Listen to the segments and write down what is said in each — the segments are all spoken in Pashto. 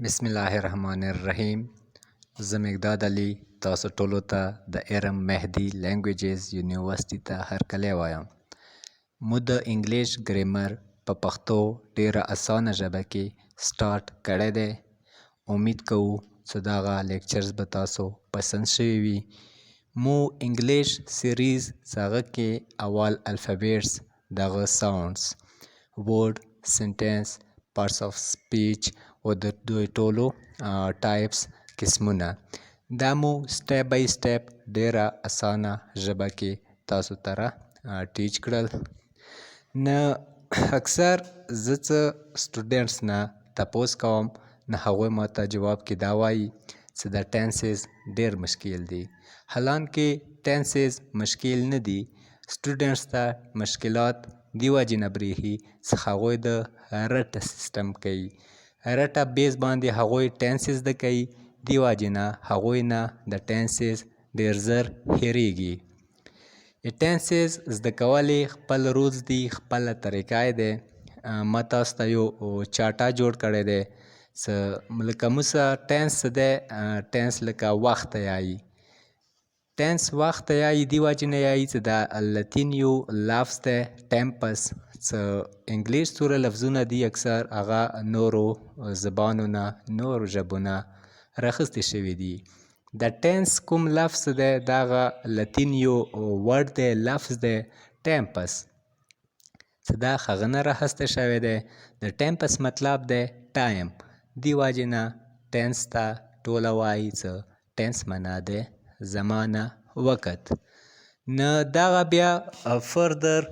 बिस्मिल्लाहिर्रहमानिर्रहीम. زه مقداد علي تاسو ټولو ته د ارم مهدي لینګویجز یونیورسيټي ته هرکلی وایم. مو د انګلیش ګریمر په پښتو ډیره اسانه ژبه کې سٹارټ کړی دی. امید کوو چې دغه لیکچرز به تاسو پسند شوي وي. مو انګلیش سیریز هغه کې اول الفابیټس دغه ساوندز ورډ سنټنس پارټس اف سپیچ او د دوی ټولو ټایپس قسمونه دا مو سټیپ بای سټیپ ډیره اسانه ژبه کې تاسو ته ټیچ کړل. نه اکثر زه څه سټوډنټس نه تپوس کوم نه هغوی ماته جواب کې دا وایي چې د ټینسز ډیر مشکل دي. حالانکه ټینسز مشکل نه دي، سټوډنټس ته مشکلات دی وجې نه بریښي چې هغوی د رټه سیستم کوي. رټه بیس باندې هغوی ټینسز زده کوي، دی وجې نه هغوی نه د ټینسز ډیر زر هیریږي. ټینسز زده کول خپل رولز دي، خپله طریقه یې دی. ما تاسو ته یو چاټه جوړ کړی دی چې لکه موږ ټینس څه دی، ټینس لکه وخت ته یایي. ټینس وخت ته یایي دی وجې نه یایي چې دا لتین یو لفظ دی ټیمپس، چې انګلیش څومره لفظونه دي اکثر هغه نورو زبانو نه نورو ژبو نه راخیستې شوي دي. د ټینس کوم لفظ دی دغه لتین یو ورډ دی، لفظ دی ټیمپس، چې دا هغه نه راخیستی شوی دی. د ټیمپس مطلب دی ټایم، دی وجې نه ټینس ته ټوله وایي چې ټینس معنا دی زمانه، وخت. نه دغه بیا فردر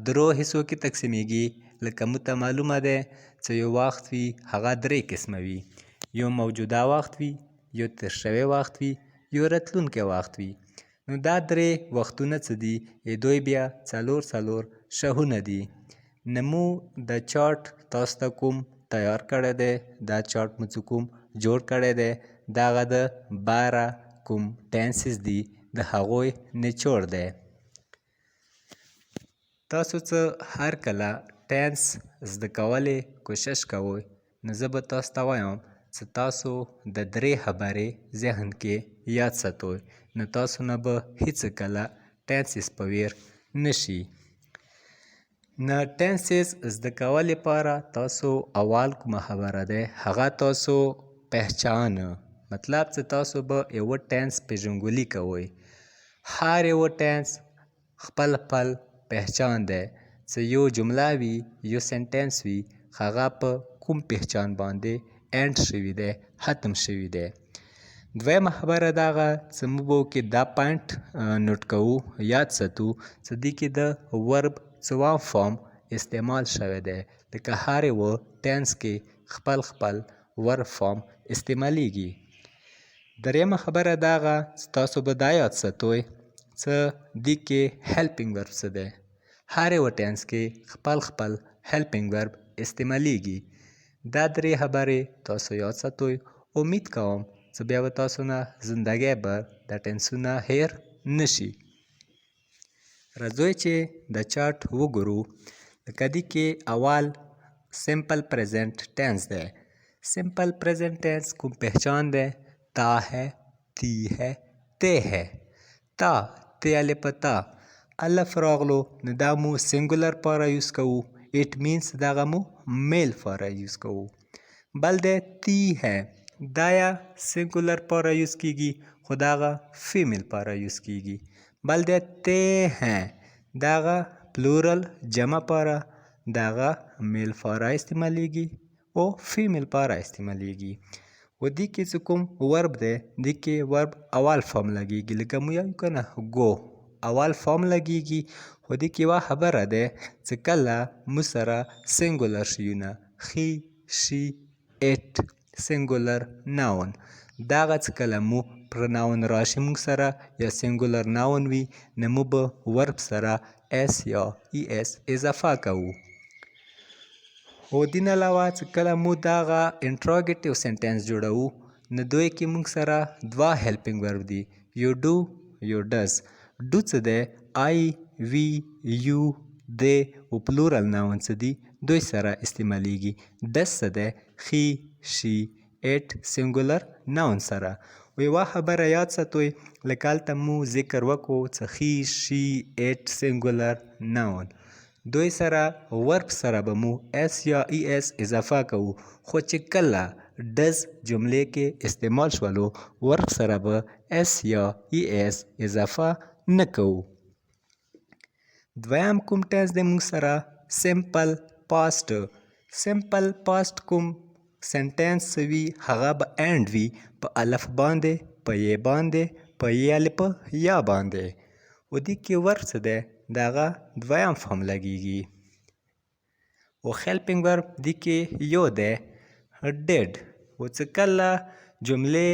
درو حصو کې تقسیمیږي. لکه موږ ته معلومه دی چې یو وخت وي هغه درې قسمه وي، یو موجوده وخت وي، یو تیر شوی وخت وي، یو راتلونکی وخت وي. نو دا درې وختونه څه دي، دوی بیا څلور شهونه دي. نه مو د چارټ تاسو ته کوم تیار کړی دی، دا چارټ مو چې کوم جوړ کړی دی دغه د 12 کوم ټینسز دي د هغوی نچوړ دی. تاسو څه هر کله ټینس زده کولې کوشش کوئ، نو زه به تاسو ته وایم چې تاسو د درې خبرې ذهن کې یاد ساتئ، نو تاسو نه به هیڅ کله ټینسز په ویر نشي. نه ټینسز زده کول لپاره تاسو اول کومه خبره ده هغه تاسو پہچان، مطلب چې تاسو به یو ټینس پیژندګلوي کوئ. هر یو ټینس خپل پہچان دی، چې یو جمله وي یو سنټنس وي هغه په کوم پہچان باندې اینډ شوي دی، ختم شوي دی. دویمه خبره دغه چې موږ به کې دا پوینټ نوټ کوو، یاد ساتو چې دې کې د ورب څوام فارم استعمال شوی دی. لکه هر یو ټینس کې خپل ورب فارم استعمالیږي. دریمه خبره دغه چې تاسو به دا یاد ساتئ چې دې کې هیلپینګ ورب څه دی. هر یو ټینس کې خپل هیلپینګ ورب استعمالیږي. دا درې خبرې تاسو یاد ساتئ. امید کوم چې بیا به تاسو نه زندګۍ به دا ټینسونه هیر نشي. راځئ چې د چارټ وګورو. لکه دې کې اول سمپل پریزنټ ټینس دی. سمپل پریزنټ ټینس کوم پہچان دی، تا ہے، تی ہے، تے ہے. تا تی الف تا الف راغلو نو دا مو سنګولر پاره یوز کوو، اټ مینس دغه مو میل پاره یوز کوو. بل دی تی ہے، دا یا سنګولر پاره یوز کیږي خو دغه فیمیل پاره یوز کیږي. بل دی تے ہیں، دغه پلورل جمع پاره دغه میل پاره استعمالیږي او فیمیل پاره استعمالیږي. و دې کې چې کوم ورب دی دې کې ورب اول فارم لګیږي. لکه مو یو کنه گو اول فارم لګیږي، خو دې کې یوه خبره ده چې کله مو سره سنګولر شیونه خي، شي، اټ سنګولر ناون، دغه چې کله مو پرناون راشي موږ سره یا سنګولر ناون وي نو مو به ورب سره اس یا ای اس اضافه کوو. خو دې نه علاوه چې کله مو دغه انټراګیټیو سنټنس جوړوو نو دوی کې موږ سره دوه هیلپینګ ورب دي، یو ډو یو ډز. ډو څه دی، آی، وی، یو، دی او پلورل ناون څه دي دوی سره استعمالیږي. ډز څه دی، خي، شي، ایٹ سنګولر ناون سره. یوه خبره یاد ساتئ لکه هلته مو ذکر وکړو څه هی شي ایټ سنګولر ناون. دوی سره ورب سره به مو اس یا ای اس اضافه کوو، خو چې کله ډز جملې کې استعمال شولو ورب سره به اس یا ای اس اضافه نه کوو. دویم کوم ټنس دی موږ سره سمپل پاست. سمپل پاست کوم سنټنس وي هغه به اینډ وي په الف باندې، په یې باندې، په یې الف یا باندې. و دې کې ورب څه دی د هغه دویم فارم لګیږي. و هیلپینګ ورب دې کې یو دی ډیډ. و څه کله جملې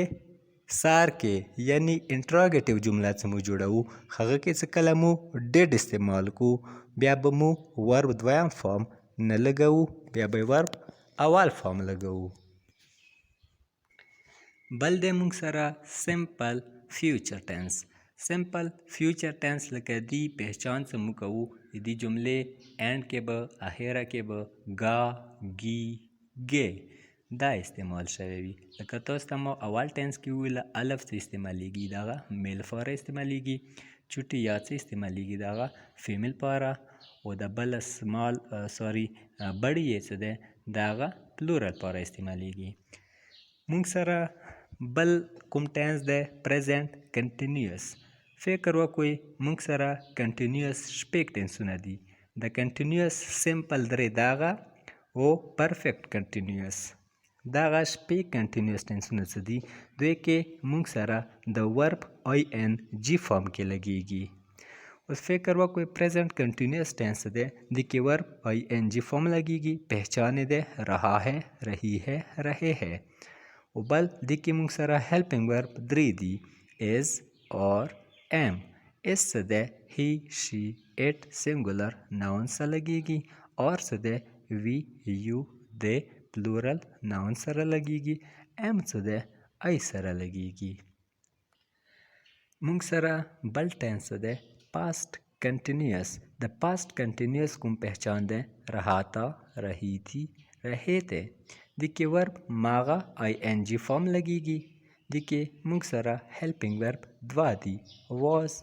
سار کې یعنی انټراګیټیو جمله څه مو جوړوو هغه کې څه کله مو ډیډ استعمال کو بیا به مو ورب دویم فارم نه لګوو، بیا به ورب اول فارم لګوو. بل دی موږ سره سمپل فیوچر ټنس. سمپل فیوچر ټنس لکه دی پہچان څه مو کوو دی جملې اینډ کې به اخیره کې به گا گی گې دا استعمال شوی وي. لکه تاسو ته ما اول ټنس کې وویله الف څه استعمالیږي د هغه میل پاره استعمالیږي، چوټي یا څه استعمالیږي د هغه فیمیل پاره، او د بل سمال بړی یې څه دی د هغه پلورل پاره استعمالیږي. موږ سره بل کوم ټنس دی پریزنټ کنټینیوس. فکر وکړئ موږ سره کنټینیوس شپږ ټنسونه دي. د کنټینیوس سمپل درې دغه او پرفیکټ کنټینیوس. دغه شپږ کنټینیوس ټنسونه څه دي دوی کې موږ سره د ورب آی ان جی فارم کې لګیږي. اوس فکر وکړئ پریزنٹ کنټینیوس ټینس دی د کې ورب آی ان جی فارم لګیږي، پہچان دی رہا ہے، رہی ہے، رہے ہے. او بل د کې موږ سره هیلپینګ ورب درې دي از اور ام. اس څه دی هی شي اټ سنګولر ناون سره لګیږي، اور څه دی وی یو دی پلورل ناون سره لګیږي، ام څه دی ای سره لګیږي. موږ سره بل ټینس دی پاسٹ کنټینیوس. د پاسٹ کنټینیوس کوم پہچان دی رہا تھا، رہی تھی، رہے تھے. د کې ورب ماغه آی ان جی فارم لګیږي. د کې موږ سره هیلپینګ ورب دوا دي واز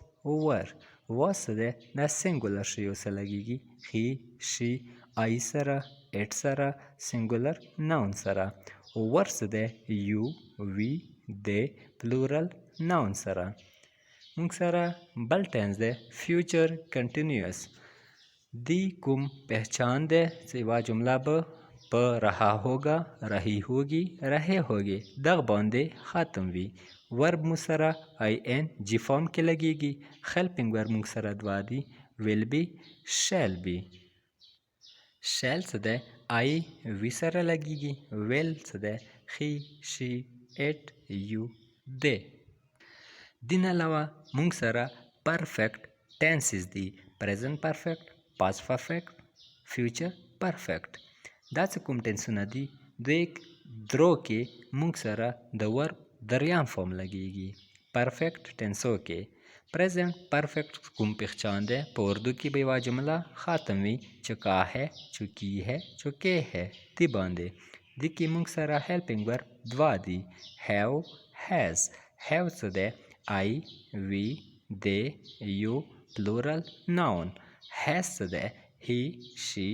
ور. واز څه دی دا سنګولر شیو سره لګیږي، هی شي آی سره، اټ سره، سنګولر ناون سره. ور څه دی یو وی دی پلورل ناون سره. موږ سره بل ټینس دی فیوچر کنټینیوس. دی کوم پہچان دی چې یوه جمله به په رها ہوگا، رہی ہوگی، رہے ہوگی دغه باندې ختم وي. ورب مو سره آی ان جی فارم کې لګیږي. هیلپینګ ورب موږ سره دوا دي ویل بی، شیل بی. شیل څه دی آی وی سره لګیږي، ویل څه دی هی شي اټ یو دی. دین علاوه موږ سره پرفیکټ ټینسز دي پریزنٹ پرفیکټ، پاست پرفیکټ، فیوچر پرفیکټ. دا څه کوم ټینسونه دي دوی درو کې موږ سره د ورب دریم فارم لګیږي. پرفیکټ ټینسو کې پریزنٹ پرفیکٹ کوم پہچان دی په اردو کې به یوه جمله ختم وي چکا ہے، چکی ہے، چکے ہے دی باندې. دی کې موږ سره هیلپینګ ورب دوا دي هیو، هیز. هیو څه دی آی وی دی یو پلورل ناون. هیز څه دی هی شي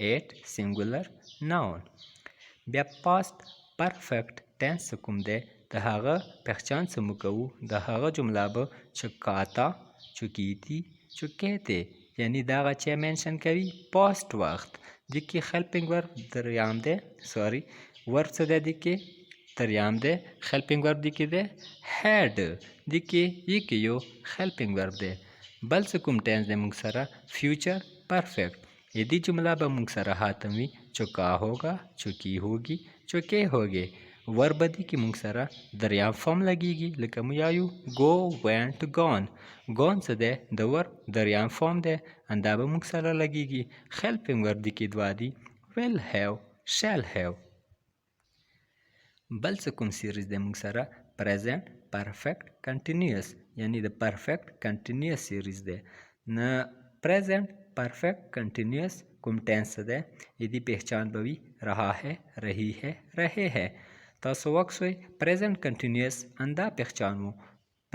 اټ سنګولر ناون. بیا پاست پرفیکټ ټینس کوم دی د هغه پہچان څه مو کوو د هغه جمله به چکا تا، چکی تھی، چکے تھے یعنی دا هغه چې مینشن کوي پاست وخت. د کې هیلپینګ ورب دریم دی ورب څه دی د کې دریم دی. هیلپینګ ورب د کې دی هیډ. د کې یو هیلپینګ ورب دی. بل څه کوم ټینس دی موږ سره فیوچر پرفیکټ. دې جمله به موږ سره ختم وي چکا ہوگا، چکی ہوگی، چکے ہوگے. ورب دی کې موږ سره دریم فارم لګیږي لکه مو یایو گو، وینټ، گون. گون څه دی د ورب دریم فارم دی اندا به موږ سره لګیږي. هیلپینګ ورب دی کې دوا دي ویل هیو، شیل هیو. بل څه کوم سیریز دی موږ سره پریزنٹ پرفیکټ کنټینیوس یعنی د پرفیکټ کنټینیوس سیریز دی. نه پریزنٹ پرفیکٹ کنټینیوس کوم ټینس دی یدی پہچان به وي رہا ہے، رہی ہے، رہے ہے. تاسو وکسوئ present continuous اندا پہچانو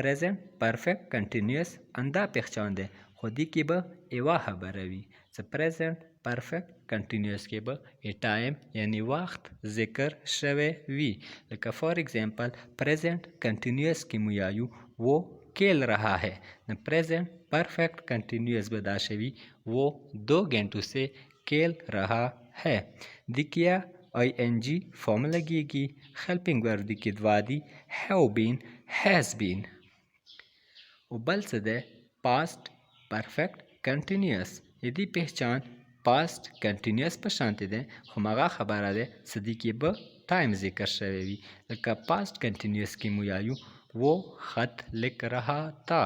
present perfect continuous اندا پہچان دی خو دې کې به یوه خبره وي چې present perfect continuous کې به ټایم یعنی وخت ذکر شوی وي لکه فار ایگزامپل present continuous کې مو یایو وہ کھیل رہا ہے نو present perfect continuous به دا شوي وہ 2 घंटों से کھیل رہا ہے دیکھیا ing فارم لګیږي helping verb د کې دوا دي have been has been او بل څه ده past perfect continuous دې پہچان past continuous په شانتې ده خو هغه خبره ده چې دې کې به ټایم ذکر شوی وي لکه past continuous کې مو یایو वो خط लिख रहा था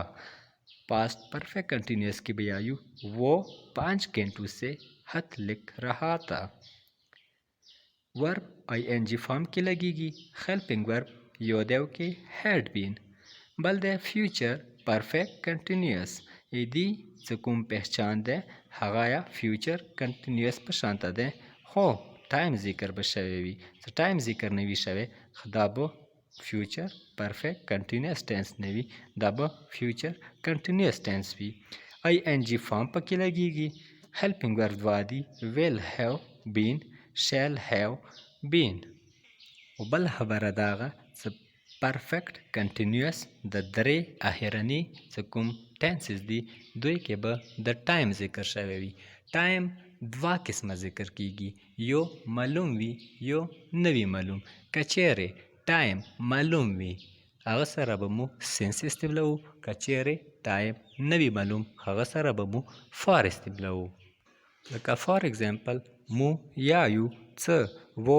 past perfect continuous کې به یایو वो 5 घंटों से خط लिख रहा था verb ing فارم کې لګیږي helping verb یو دیو کې had been بل د future perfect continuous دې څه کوم پہچان ده هغه یا future continuous په شانته ده خو ټایم ذکر به شوی وي چې ټایم ذکر نه وي شوی دا به future perfect continuous tense نه وي دا به future continuous tense وي ing فارم پکې لګیږي helping verb دوا دي will have been shall have been او بل خبره داغه چې perfect continuous د درې اخرنی چې کوم tenses دي دوی کې به د ټایم ذکر شوی وي ټایم دوا قسمه ذکر کیږي یو معلوم وي یو نوی معلوم کچېرې ټایم معلوم وي هغه سره به مو سنس استعمالوو کچېرې ټایم نوی معلوم هغه سره به مو فار استعمالوو لکه فار ایگزامپل مو یایو څه وہ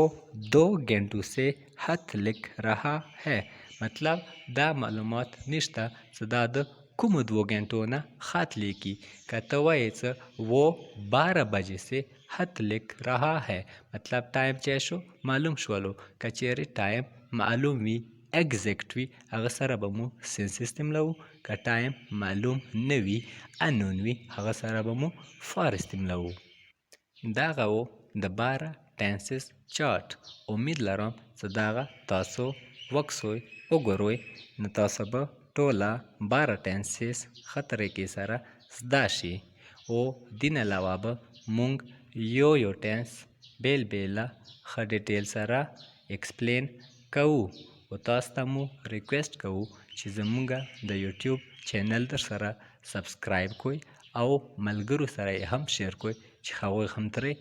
2 घंटों से خط लिख रहा है مطلب دا معلومات نشته چې دا د کومو 2 घंटों نه خط لیکي که ته وایې چې وہ 12 بجے سے خط लिख रहा है مطلب ټایم چې شو معلوم شولو که چیرې ټایم معلوم وي ایگزیکټ وي هغه سره به مو سنس استعمالوو که ټایم معلوم نه وي انون وي هغه سره به مو فار استعمالوو دغه و د 12 ټینسز چارټ امید لرم چې دغه تاسو وکسوئ وګوروئ نو تاسو به ټوله 12 ټینسز ښه طریقې سره زده شي او دې نه علاوه به موږ یو ټینس بیل بیله ښه ډیټیل سره ایکسپلین کوو او تاسو ته مو ریکویسټ کوو چې زموږ د یوټیوب چینل در سره سبسکرایب کوئ او ملګرو سره یې هم شیر کوئ چې هغوی هم ترې